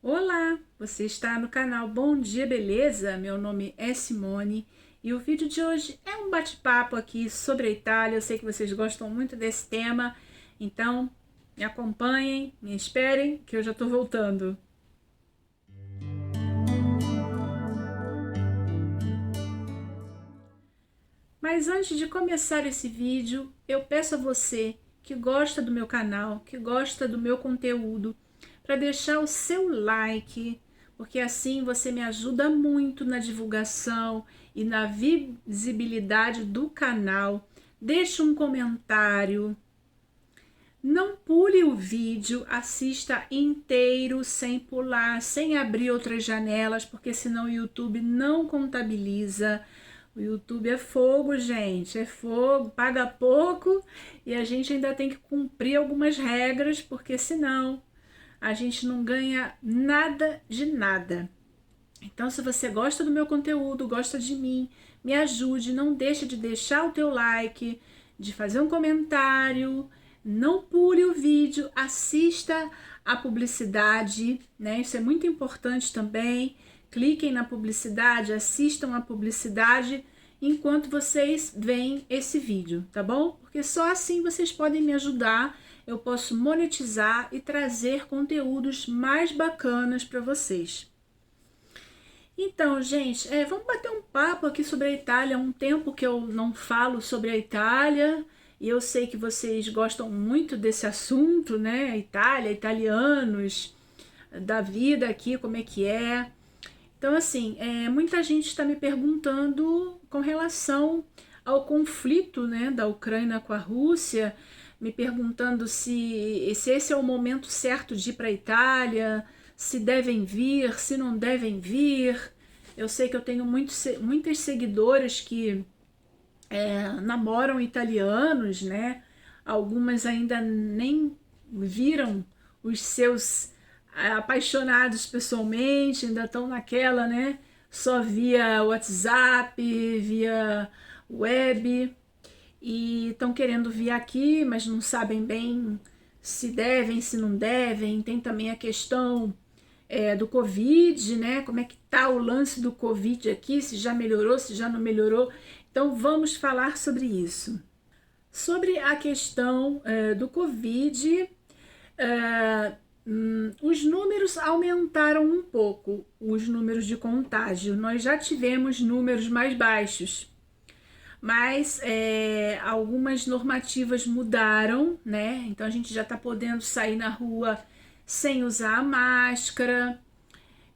Olá, você está no canal Bom Dia Beleza? Meu nome é Simone e o vídeo de hoje é um bate-papo aqui sobre a Itália. Eu sei que vocês gostam muito desse tema, então me acompanhem, me esperem que eu já estou voltando. Mas antes de começar esse vídeo, eu peço a você que gosta do meu canal, que gosta do meu conteúdo, para deixar o seu like, porque assim você me ajuda muito na divulgação e na visibilidade do canal. Deixe um comentário. Não pule o vídeo, assista inteiro sem pular, sem abrir outras janelas, porque senão o YouTube não contabiliza. O YouTube é fogo, gente, é fogo, paga pouco e a gente ainda tem que cumprir algumas regras, porque senão a gente não ganha nada de nada. Então, se você gosta do meu conteúdo, gosta de mim, me ajude, não deixe de deixar o teu like, de fazer um comentário, não pule o vídeo, assista a publicidade, né? Isso é muito importante também. Cliquem na publicidade, assistam a publicidade enquanto vocês veem esse vídeo, tá bom? Porque só assim vocês podem me ajudar, eu posso monetizar e trazer conteúdos mais bacanas para vocês. Então, gente, vamos bater um papo aqui sobre a Itália. Há um tempo que eu não falo sobre a Itália e eu sei que vocês gostam muito desse assunto, né? Itália, italianos, da vida aqui, como é que é. Então, assim, muita gente está me perguntando com relação ao conflito, né, da Ucrânia com a Rússia, me perguntando se esse é o momento certo de ir para a Itália, se devem vir, se não devem vir. Eu sei que eu tenho muitas seguidoras que namoram italianos, né? Algumas ainda nem viram os seus apaixonados pessoalmente, ainda estão naquela, né? Só via WhatsApp, via web, e estão querendo vir aqui, mas não sabem bem se devem, se não devem. Tem também a questão do Covid, né? Como é que tá o lance do Covid aqui, se já melhorou, se já não melhorou. Então vamos falar sobre isso. Sobre a questão do Covid, os números aumentaram um pouco, os números de contágio. Nós já tivemos números mais baixos, mas algumas normativas mudaram, né? Então a gente já está podendo sair na rua sem usar a máscara,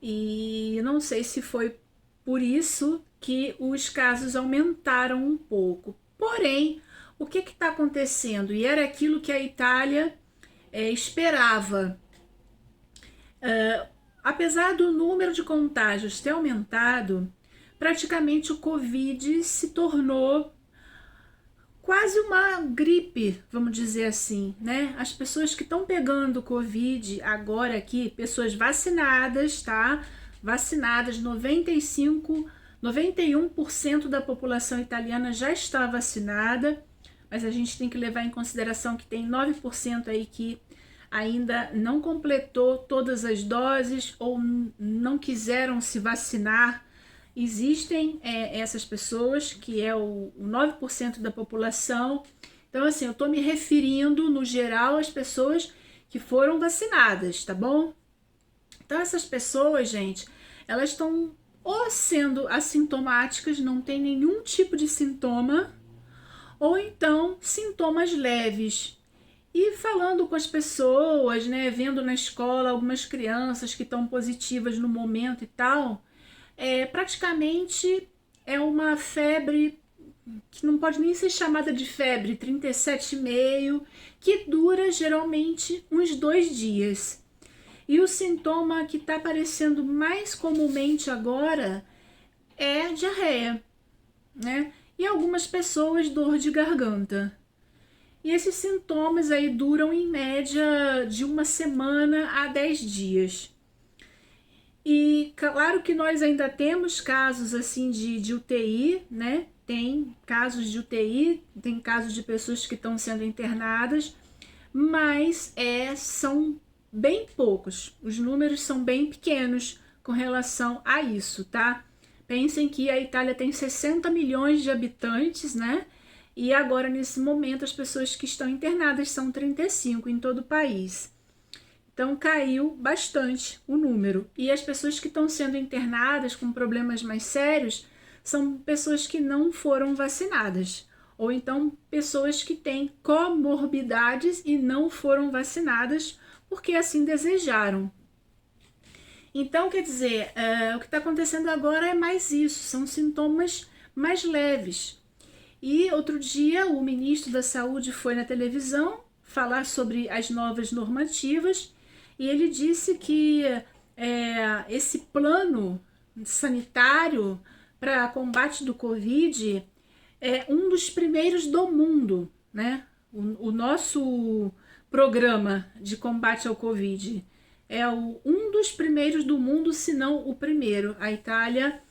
e não sei se foi por isso que os casos aumentaram um pouco. Porém, o que está acontecendo? E era aquilo que a Itália esperava. Apesar do número de contágios ter aumentado, praticamente o Covid se tornou quase uma gripe, vamos dizer assim, né? As pessoas que estão pegando Covid agora aqui, pessoas vacinadas, tá? Vacinadas, 91% da população italiana já está vacinada, mas a gente tem que levar em consideração que tem 9% aí que ainda não completou todas as doses ou não quiseram se vacinar. Existem essas pessoas, que é o 9% da população. Então, assim, eu estou me referindo, no geral, às pessoas que foram vacinadas, tá bom? Então, essas pessoas, gente, elas estão ou sendo assintomáticas, não tem nenhum tipo de sintoma, ou então sintomas leves. E falando com as pessoas, né, vendo na escola algumas crianças que estão positivas no momento e tal, praticamente é uma febre que não pode nem ser chamada de febre, 37,5, que dura geralmente uns 2 dias. E o sintoma que está aparecendo mais comumente agora é diarreia, né? E algumas pessoas dor de garganta. E esses sintomas aí duram em média de 1 semana a 10 dias. E claro que nós ainda temos casos assim de UTI, né? Tem casos de UTI, tem casos de pessoas que estão sendo internadas, mas são bem poucos, os números são bem pequenos com relação a isso, tá? Pensem que a Itália tem 60 milhões de habitantes, né? E agora, nesse momento, as pessoas que estão internadas são 35 em todo o país. Então, caiu bastante o número. E as pessoas que estão sendo internadas com problemas mais sérios são pessoas que não foram vacinadas. Ou então, pessoas que têm comorbidades e não foram vacinadas porque assim desejaram. Então, quer dizer, o que está acontecendo agora é mais isso, são sintomas mais leves. E outro dia o ministro da Saúde foi na televisão falar sobre as novas normativas e ele disse que esse plano sanitário para combate do Covid é um dos primeiros do mundo, né? O nosso programa de combate ao Covid é um dos primeiros do mundo, se não o primeiro. A Itália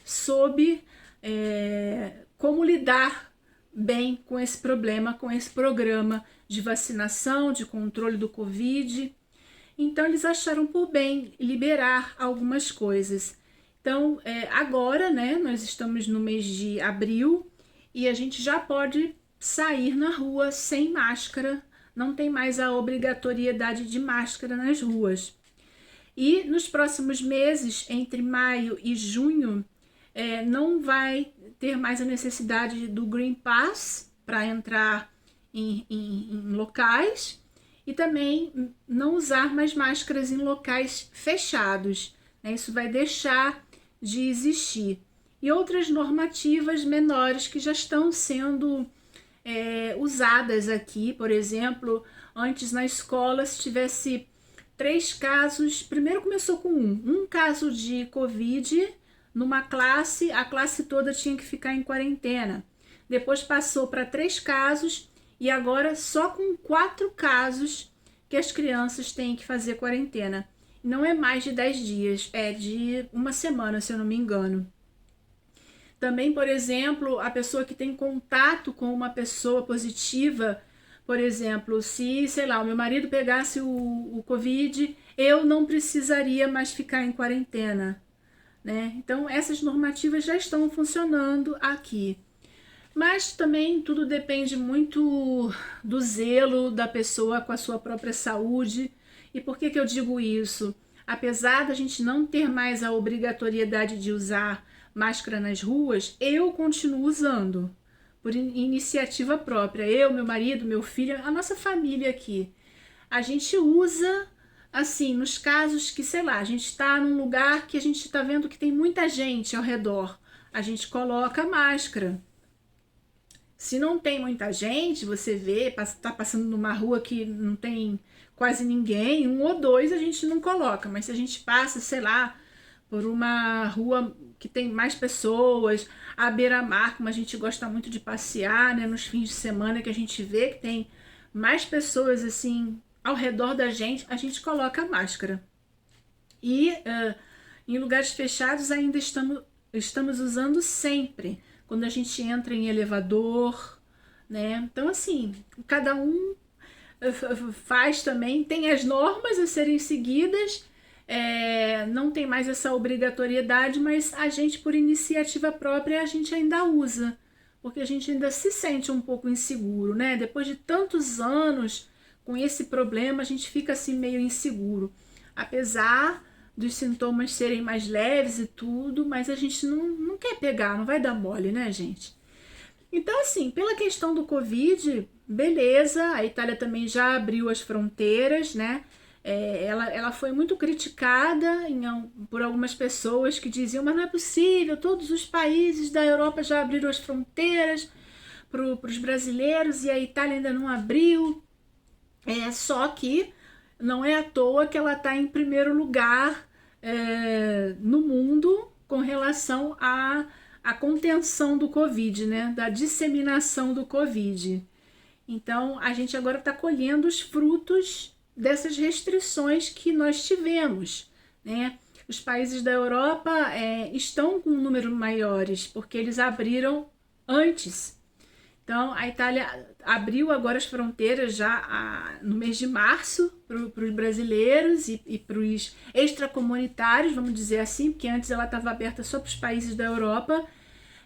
soube como lidar bem com esse problema, com esse programa de vacinação, de controle do Covid. Então, eles acharam por bem liberar algumas coisas. Então, agora, né, nós estamos no mês de abril e a gente já pode sair na rua sem máscara, não tem mais a obrigatoriedade de máscara nas ruas. E nos próximos meses, entre maio e junho, não vai ter mais a necessidade do Green Pass para entrar em locais e também não usar mais máscaras em locais fechados, né? Isso vai deixar de existir. E outras normativas menores que já estão sendo usadas aqui, por exemplo, antes na escola, se tivesse 3 casos, primeiro começou com um caso de Covid numa classe, a classe toda tinha que ficar em quarentena. Depois passou para 3 casos e agora só com 4 casos que as crianças têm que fazer quarentena. Não é mais de 10 dias, é de uma semana, se eu não me engano. Também, por exemplo, a pessoa que tem contato com uma pessoa positiva, por exemplo, se, sei lá, o meu marido pegasse o Covid, eu não precisaria mais ficar em quarentena, né? Então, essas normativas já estão funcionando aqui. Mas também tudo depende muito do zelo da pessoa com a sua própria saúde. E por que eu digo isso? Apesar da gente não ter mais a obrigatoriedade de usar máscara nas ruas, eu continuo usando por iniciativa própria. Eu, meu marido, meu filho, a nossa família aqui. A gente usa, assim, nos casos que, sei lá, a gente está num lugar que a gente está vendo que tem muita gente ao redor. A gente coloca máscara. Se não tem muita gente, você vê, tá passando numa rua que não tem quase ninguém, 1 ou 2 a gente não coloca, mas se a gente passa, sei lá, por uma rua que tem mais pessoas, à beira-mar, como a gente gosta muito de passear, né, nos fins de semana que a gente vê que tem mais pessoas assim ao redor da gente, a gente coloca a máscara. E em lugares fechados ainda estamos usando sempre, quando a gente entra em elevador, né? Então, assim, cada um faz também, tem as normas a serem seguidas, não tem mais essa obrigatoriedade, mas a gente, por iniciativa própria, a gente ainda usa, porque a gente ainda se sente um pouco inseguro, né? Depois de tantos anos com esse problema, a gente fica assim meio inseguro, apesar dos sintomas serem mais leves e tudo, mas a gente não quer pegar, não vai dar mole, né, gente? Então, assim, pela questão do Covid, beleza, a Itália também já abriu as fronteiras, né? Ela foi muito criticada por algumas pessoas que diziam, mas não é possível, todos os países da Europa já abriram as fronteiras para os brasileiros e a Itália ainda não abriu. Só que não é à toa que ela está em primeiro lugar no mundo com relação à contenção do Covid, né? Da disseminação do Covid. Então, a gente agora está colhendo os frutos dessas restrições que nós tivemos, né? Os países da Europa estão com um número maiores, porque eles abriram antes. Então, a Itália abriu agora as fronteiras já no mês de março para os brasileiros e para os extracomunitários, vamos dizer assim, porque antes ela estava aberta só para os países da Europa.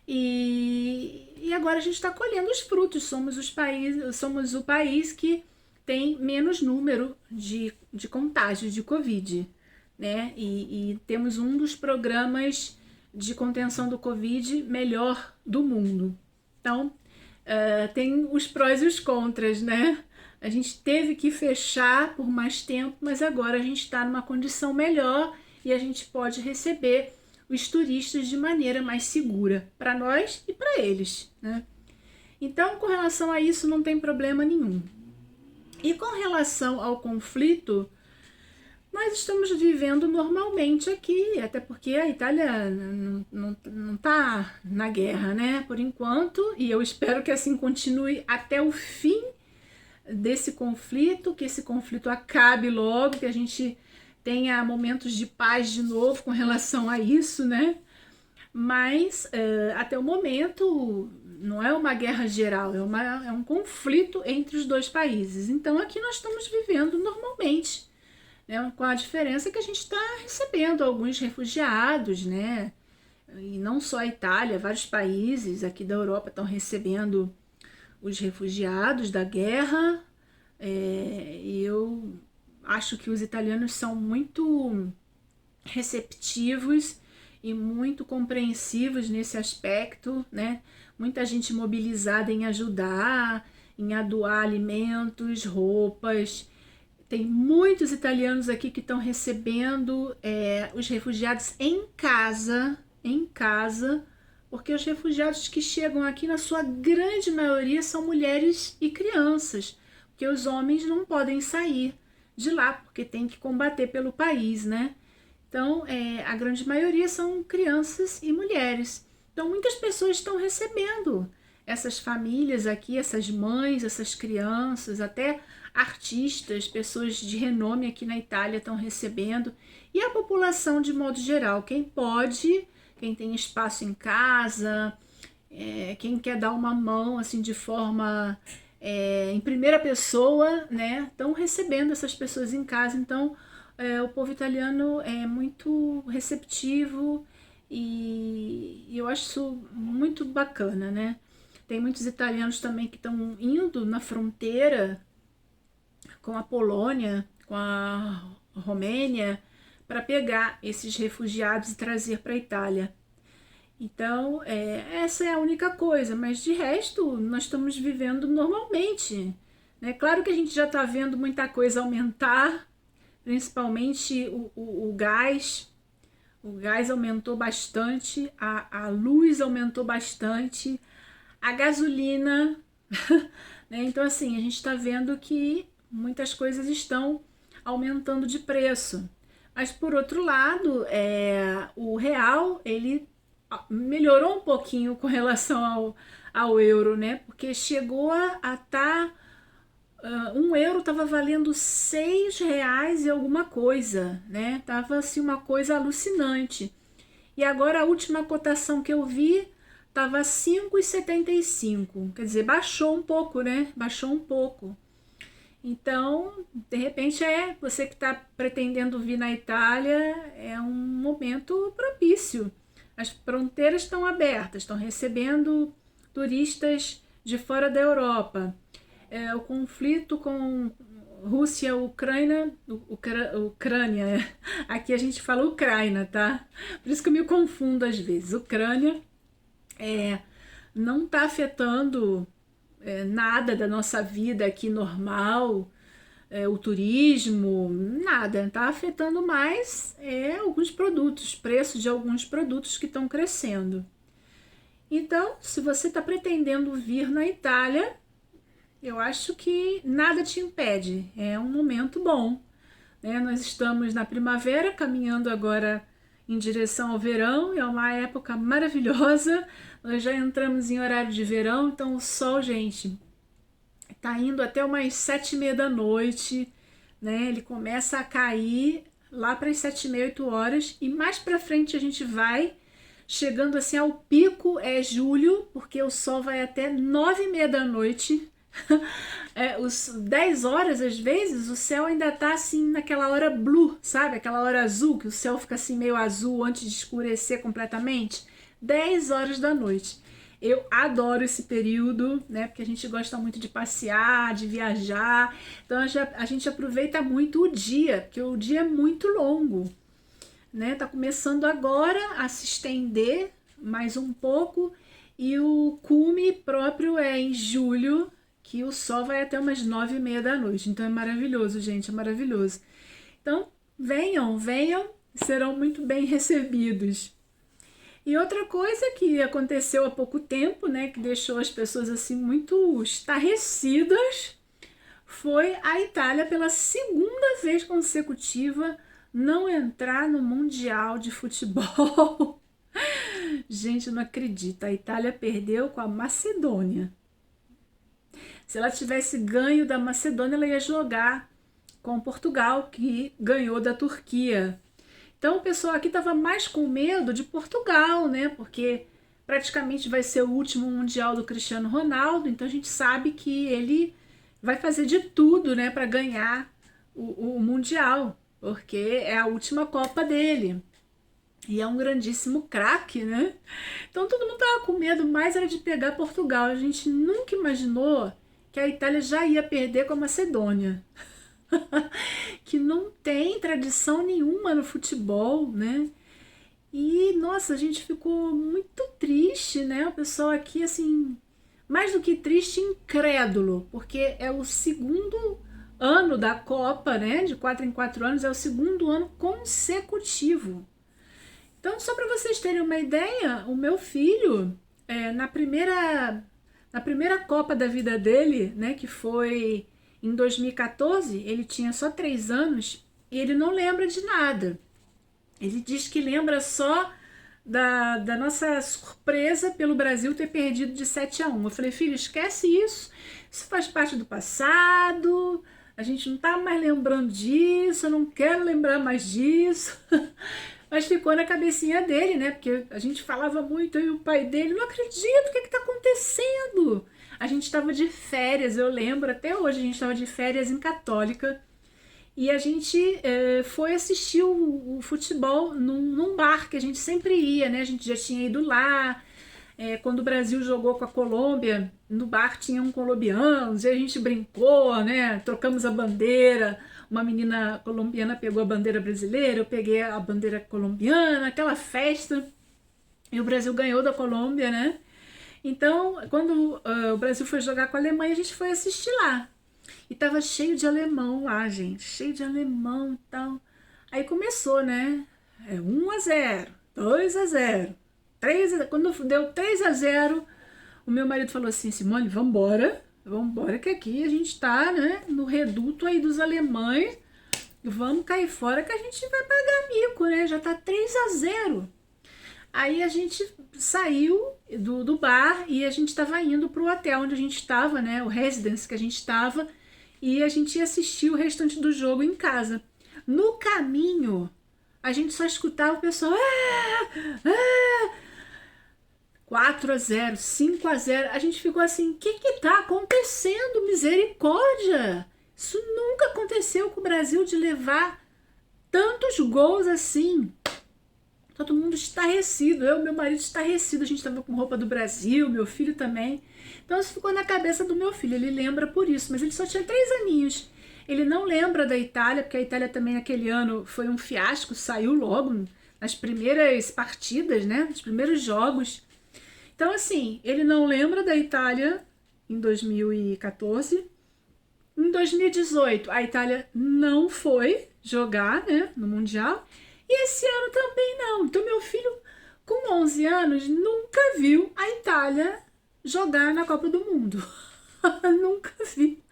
E agora a gente está colhendo os frutos. Somos o país que tem menos número de contágios de Covid, né? E temos um dos programas de contenção do Covid melhor do mundo. Então, tem os prós e os contras, né? A gente teve que fechar por mais tempo, mas agora a gente está numa condição melhor e a gente pode receber os turistas de maneira mais segura para nós e para eles, né? Então, com relação a isso, não tem problema nenhum. E com relação ao conflito, nós estamos vivendo normalmente aqui, até porque a Itália não está na guerra, né? Por enquanto, e eu espero que assim continue até o fim desse conflito, que esse conflito acabe logo, que a gente tenha momentos de paz de novo com relação a isso, né? Mas até o momento não é uma guerra geral, é um conflito entre os dois países. Então aqui nós estamos vivendo normalmente, né? Com a diferença que a gente está recebendo alguns refugiados, né? E não só a Itália, vários países aqui da Europa estão recebendo os refugiados da guerra. E eu acho que os italianos são muito receptivos e muito compreensivos nesse aspecto, né? Muita gente mobilizada em ajudar, em doar alimentos, roupas. Tem muitos italianos aqui que estão recebendo os refugiados em casa, porque os refugiados que chegam aqui, na sua grande maioria, são mulheres e crianças, porque os homens não podem sair de lá, porque tem que combater pelo país, né? Então, a grande maioria são crianças e mulheres. Então, muitas pessoas estão recebendo essas famílias aqui, essas mães, essas crianças, até artistas, pessoas de renome aqui na Itália estão recebendo. E a população de modo geral, quem pode, quem tem espaço em casa, quem quer dar uma mão assim de forma em primeira pessoa, né? Estão recebendo essas pessoas em casa. Então, o povo italiano é muito receptivo e eu acho isso muito bacana, né? Tem muitos italianos também que estão indo na fronteira com a Polônia, com a Romênia, para pegar esses refugiados e trazer para a Itália. Então, essa é a única coisa, mas de resto, nós estamos vivendo normalmente, né? Claro que a gente já está vendo muita coisa aumentar, principalmente o gás. O gás aumentou bastante, a luz aumentou bastante, a gasolina, né? Então, assim, a gente está vendo que muitas coisas estão aumentando de preço. Mas, por outro lado, o real, ele melhorou um pouquinho com relação ao euro, né? Porque chegou a estar... um euro estava valendo R$ 6 e alguma coisa, né? Tava assim uma coisa alucinante. E agora a última cotação que eu vi tava 5,75. Quer dizer, baixou um pouco, né? Baixou um pouco. Então, de repente, você que está pretendendo vir na Itália, é um momento propício. As fronteiras estão abertas, estão recebendo turistas de fora da Europa. O conflito com Rússia, Ucrânia, aqui a gente fala Ucrânia, tá? Por isso que eu me confundo às vezes. Ucrânia não está afetando nada da nossa vida aqui normal, o turismo, nada. Está afetando mais alguns produtos, preços de alguns produtos que estão crescendo. Então, se você está pretendendo vir na Itália, eu acho que nada te impede, é um momento bom, né? Nós estamos na primavera, caminhando agora em direção ao verão, é uma época maravilhosa, nós já entramos em horário de verão, então o sol, gente, tá indo até umas 7h30 da noite, né? Ele começa a cair lá para as 7h30, 8 horas, e mais para frente a gente vai chegando assim ao pico é julho, porque o sol vai até 9h30 da noite. Os 10 horas, às vezes, o céu ainda tá assim naquela hora blue, sabe? Aquela hora azul, que o céu fica assim meio azul antes de escurecer completamente. 10 horas da noite. Eu adoro esse período, né? Porque a gente gosta muito de passear, de viajar. Então a gente aproveita muito o dia, porque o dia é muito longo, né? Tá começando agora a se estender mais um pouco e o cume próprio é em julho, que o sol vai até umas 9h30 da noite. Então é maravilhoso, gente, é maravilhoso. Então venham, venham, serão muito bem recebidos. E outra coisa que aconteceu há pouco tempo, né, que deixou as pessoas assim muito estarrecidas, foi a Itália pela segunda vez consecutiva não entrar no Mundial de Futebol. Gente, eu não acredito, a Itália perdeu com a Macedônia. Se ela tivesse ganho da Macedônia, ela ia jogar com Portugal, que ganhou da Turquia. Então o pessoal aqui estava mais com medo de Portugal, né? Porque praticamente vai ser o último Mundial do Cristiano Ronaldo, então a gente sabe que ele vai fazer de tudo, né, para ganhar o Mundial, porque é a última Copa dele. E é um grandíssimo craque, né? Então todo mundo tava com medo, mais era de pegar Portugal. A gente nunca imaginou que a Itália já ia perder com a Macedônia. Que não tem tradição nenhuma no futebol, né? E, nossa, a gente ficou muito triste, né? O pessoal aqui, assim, mais do que triste, incrédulo, porque é o segundo ano da Copa, né? De 4 em 4 anos, é o segundo ano consecutivo. Então, só para vocês terem uma ideia, o meu filho, na primeira Copa da vida dele, né, que foi em 2014, ele tinha só 3 anos e ele não lembra de nada. Ele diz que lembra só da nossa surpresa pelo Brasil ter perdido de 7-1. Eu falei, filho, esquece isso. Isso faz parte do passado. A gente não tá mais lembrando disso. Eu não quero lembrar mais disso. Mas ficou na cabecinha dele, né? Porque a gente falava muito, eu e o pai dele, não acredito, o que tá acontecendo? A gente estava de férias, eu lembro, até hoje a gente estava de férias em Católica, e a gente foi assistir o futebol num bar que a gente sempre ia, né? A gente já tinha ido lá, quando o Brasil jogou com a Colômbia, no bar tinha um colombiano, e a gente brincou, né? Trocamos a bandeira, uma menina colombiana pegou a bandeira brasileira, eu peguei a bandeira colombiana, aquela festa, e o Brasil ganhou da Colômbia, né? Então, quando o Brasil foi jogar com a Alemanha, a gente foi assistir lá. E tava cheio de alemão lá, gente, cheio de alemão e tal. Aí começou, né? 1-0, 2-0, 3-0. Quando deu 3-0, o meu marido falou assim, Simone, vambora, que aqui a gente tá, né, no reduto aí dos alemães, vamos cair fora que a gente vai pagar mico, né, já tá 3-0. Aí a gente saiu do bar e a gente estava indo pro hotel onde a gente estava, né, o residence que a gente estava, e a gente ia assistir o restante do jogo em casa. No caminho, a gente só escutava o pessoal 4-0, 5-0. A gente ficou assim, o que tá acontecendo? Misericórdia! Isso nunca aconteceu com o Brasil, de levar tantos gols assim. Todo mundo estarrecido, eu e meu marido estarrecido, a gente estava com roupa do Brasil, meu filho também. Então isso ficou na cabeça do meu filho, ele lembra por isso, mas ele só tinha 3 aninhos. Ele não lembra da Itália, porque a Itália também naquele ano foi um fiasco, saiu logo nas primeiras partidas, né, nos primeiros jogos. Então assim, ele não lembra da Itália em 2014. Em 2018, a Itália não foi jogar, né, no Mundial. E esse ano também não. Então meu filho, com 11 anos, nunca viu a Itália jogar na Copa do Mundo. Nunca vi.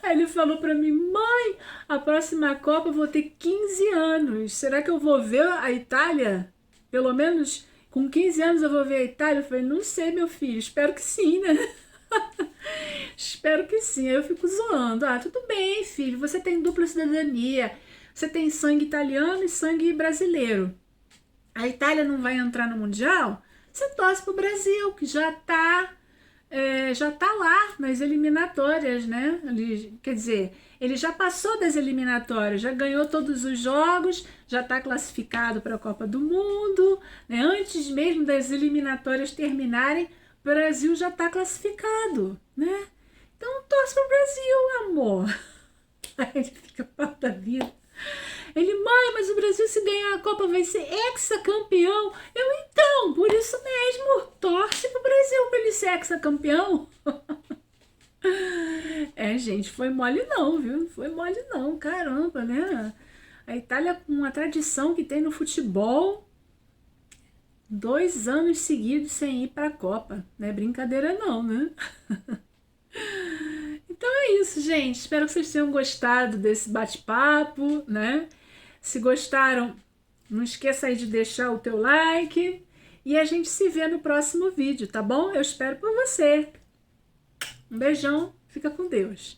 Aí ele falou pra mim, mãe, a próxima Copa eu vou ter 15 anos. Será que eu vou ver a Itália? Pelo menos com 15 anos eu vou ver a Itália? Eu falei, não sei, meu filho, espero que sim, né? Espero que sim. Aí eu fico zoando. Ah, tudo bem, filho, você tem dupla cidadania. Você tem sangue italiano e sangue brasileiro. a Itália não vai entrar no Mundial, você torce pro Brasil, que já tá lá nas eliminatórias, né? Quer dizer, ele já passou das eliminatórias, já ganhou todos os jogos, já está classificado para a Copa do Mundo, né? Antes mesmo das eliminatórias terminarem, o Brasil já está classificado, né? Então torce pro Brasil, amor. Aí ele fica pau da vida. Ele, mãe, mas o Brasil, se ganhar a Copa, vai ser hexacampeão. Então, por isso mesmo, torce pro Brasil para ele ser hexacampeão. Gente, foi mole não, viu? Não foi mole não, caramba, né? A Itália, com uma tradição que tem no futebol, 2 anos seguidos sem ir para a Copa. Não é brincadeira não, né? Então é isso, gente. Espero que vocês tenham gostado desse bate-papo, né? Se gostaram, não esqueça aí de deixar o teu like e a gente se vê no próximo vídeo, tá bom? Eu espero por você. Um beijão, fica com Deus.